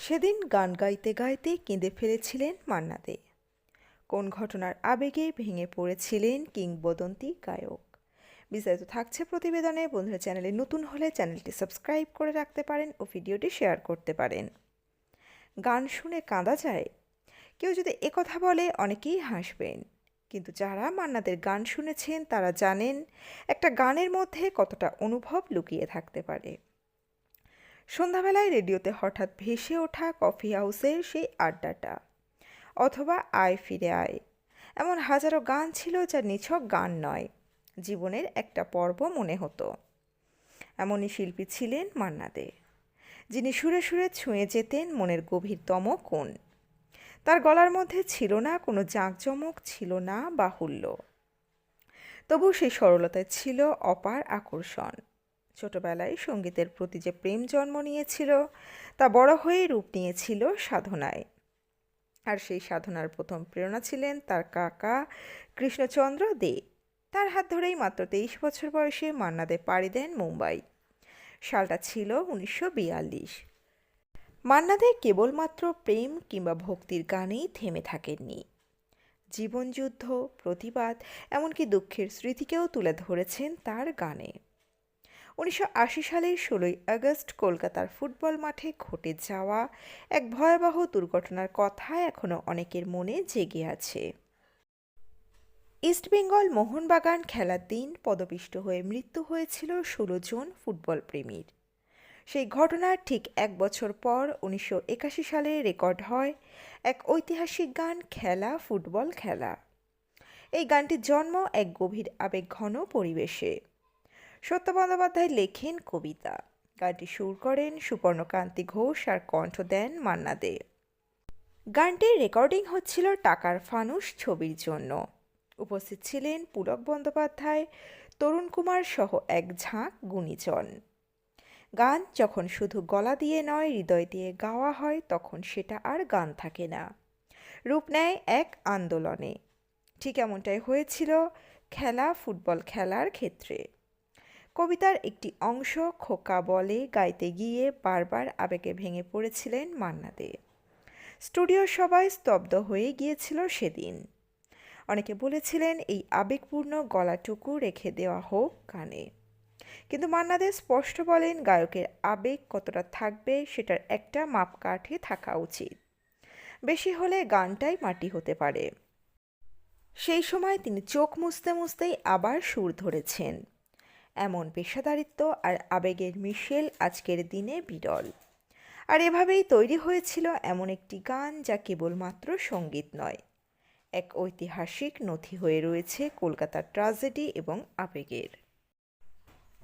সেদিন গান গাইতে গাইতে কেঁদে ফেলেছিলেন মান্না দে। কোন ঘটনার আবেগে ভেঙে পড়েছিলেন কিংবদন্তি গায়ক? বিস্তারিত থাকছে প্রতিবেদনে। বন্ধুরা, চ্যানেলে নতুন হলে চ্যানেলটি সাবস্ক্রাইব করে রাখতে পারেন ও ভিডিওটি শেয়ার করতে পারেন। গান শুনে কাঁদা যায়? কেউ যদি একথা বলে অনেকেই হাসবেন, কিন্তু যারা মান্নাদের গান শুনেছেন তারা জানেন একটা গানের মধ্যে কতটা অনুভব লুকিয়ে থাকতে পারে। সন্ধ্যাবেলায় রেডিওতে হঠাৎ ভেসে ওঠা কফি হাউসের সেই আড্ডাটা, অথবা আয় ফিরে আয়, এমন হাজারো গান ছিল যা নিছক গান নয়, জীবনের একটা পর্ব মনে হতো। এমনই শিল্পী ছিলেন মান্না দে, যিনি সুরে সুরে ছুঁয়ে যেতেন মনের গভীরতম কোণ। তার গলার মধ্যে ছিল না কোনো জাঁকজমক, ছিল না বাহুল্য, তবু সেই সরলতায় ছিল অপার আকর্ষণ। ছোটবেলায় সঙ্গীতের প্রতি যে প্রেম জন্ম নিয়েছিল তা বড় হয়ে রূপ নিয়েছিল সাধনায়। আর সেই সাধনার প্রথম প্রেরণা ছিলেন তার কাকা কৃষ্ণচন্দ্র দে। তার হাত ধরেই মাত্র 23 বছর বয়সে মান্না দে পাড়ি দেন মুম্বাই। সালটা ছিল 1942। মান্না দে কেবলমাত্র প্রেম কিংবা ভক্তির গানেই থেমে থাকেননি। জীবনযুদ্ধ, প্রতিবাদ, এমনকি দুঃখের স্মৃতিকেও তুলে ধরেছেন তার গানে। 1980 সালের 16ই আগস্ট কলকাতার ফুটবল মাঠে ঘটে যাওয়া এক ভয়াবহ দুর্ঘটনার কথা এখনও অনেকের মনে জেগে আছে। ইস্টবেঙ্গল মোহনবাগান খেলার দিন পদপিষ্ট হয়ে মৃত্যু হয়েছিল 16 জন ফুটবল প্রেমীর। সেই ঘটনার ঠিক 1 বছর পর 1981 সালে রেকর্ড হয় এক ঐতিহাসিক গান, খেলা ফুটবল খেলা। এই গানটির জন্ম এক গভীর আবেগঘন পরিবেশে। সত্য বন্দ্যোপাধ্যায় লেখেন কবিতা, গানটি সুর করেন সুপর্ণকান্তি ঘোষ আর কণ্ঠ দেন মান্না দে। গানটির রেকর্ডিং হচ্ছিল টাকার ফানুস ছবির জন্য। উপস্থিত ছিলেন পুলক বন্দ্যোপাধ্যায়, তরুণ কুমার সহ এক ঝাঁক গুণীজন। গান যখন শুধু গলা দিয়ে নয়, হৃদয় দিয়ে গাওয়া হয়, তখন সেটা আর গান থাকে না, রূপ নেয় এক আন্দোলনে। ঠিক এমনটাই হয়েছিল খেলা ফুটবল খেলার ক্ষেত্রে। কবিতার একটি অংশ খোকা বলে গাইতে গিয়ে বারবার আবেগে ভেঙে পড়েছিলেন মান্না দে। স্টুডিওর সবাই স্তব্ধ হয়ে গিয়েছিল সেদিন। অনেকে বলেছিলেন এই আবেগপূর্ণ গলাটুকু রেখে দেওয়া হোক গানে, কিন্তু মান্না দে স্পষ্ট বলেন গায়কের আবেগ কতটা থাকবে সেটার একটা মাপকাঠি থাকা উচিত। বেশি হলে গানটাই মাটি হতে পারে। সেই সময় তিনি চোখ মুছতে মুছতেই আবার সুর ধরেছেন। এমন পেশাদারিত্ব আর আবেগের মিশেল আজকের দিনে বিরল। আর এভাবেই তৈরি হয়েছিল এমন একটি গান যা কেবলমাত্র সঙ্গীত নয়, এক ঐতিহাসিক নথি হয়ে রয়েছে কলকাতার ট্র্যাজেডি এবং আবেগের।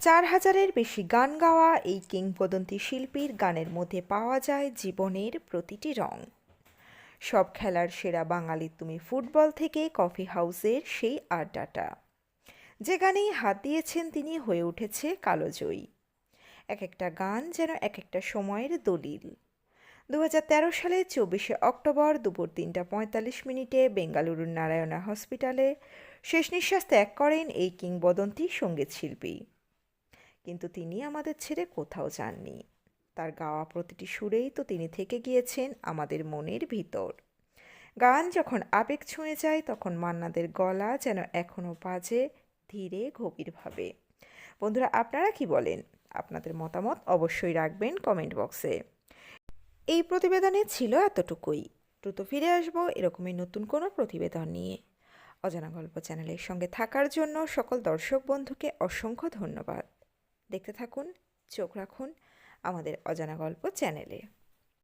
4000-এর বেশি গান গাওয়া এই কিংবদন্তি শিল্পীর গানের মধ্যে পাওয়া যায় জীবনের প্রতিটি রং। সব খেলার সেরা বাঙালি তুমি ফুটবল থেকে কফি হাউসের সেই আড্ডাটা, যে গানেই হাত দিয়েছেন তিনি হয়ে উঠেছে কালোজয়ী। এক একটা গান যেন এক একটা সময়ের দলিল। 2013 সালে 24শে অক্টোবর দুপুর 3:45 বেঙ্গালুরুর নারায়ণা হসপিটালে শেষ নিঃশ্বাস ত্যাগ করেন এই কিংবদন্তি সঙ্গীত শিল্পী। কিন্তু তিনি আমাদের ছেড়ে কোথাও যাননি। তার গাওয়া প্রতিটি সুরেই তো তিনি থেকে গিয়েছেন আমাদের মনের ভিতর। গান যখন আবেগ ছুঁয়ে যায়, তখন মান্নাদের গলা যেন এখনও বাজে ধীরে গভীরভাবে। বন্ধুরা, আপনারা কি বলেন? আপনাদের মতামত অবশ্যই রাখবেন কমেন্ট বক্সে। এই প্রতিবেদনে ছিল এতটুকুই। দ্রুত ফিরে আসবো এরকমই নতুন কোনো প্রতিবেদন নিয়ে। অজানা গল্প চ্যানেলের সঙ্গে থাকার জন্য সকল দর্শক বন্ধুকে অসংখ্য ধন্যবাদ। দেখতে থাকুন, চোখ রাখুন আমাদের অজানা গল্প চ্যানেলে।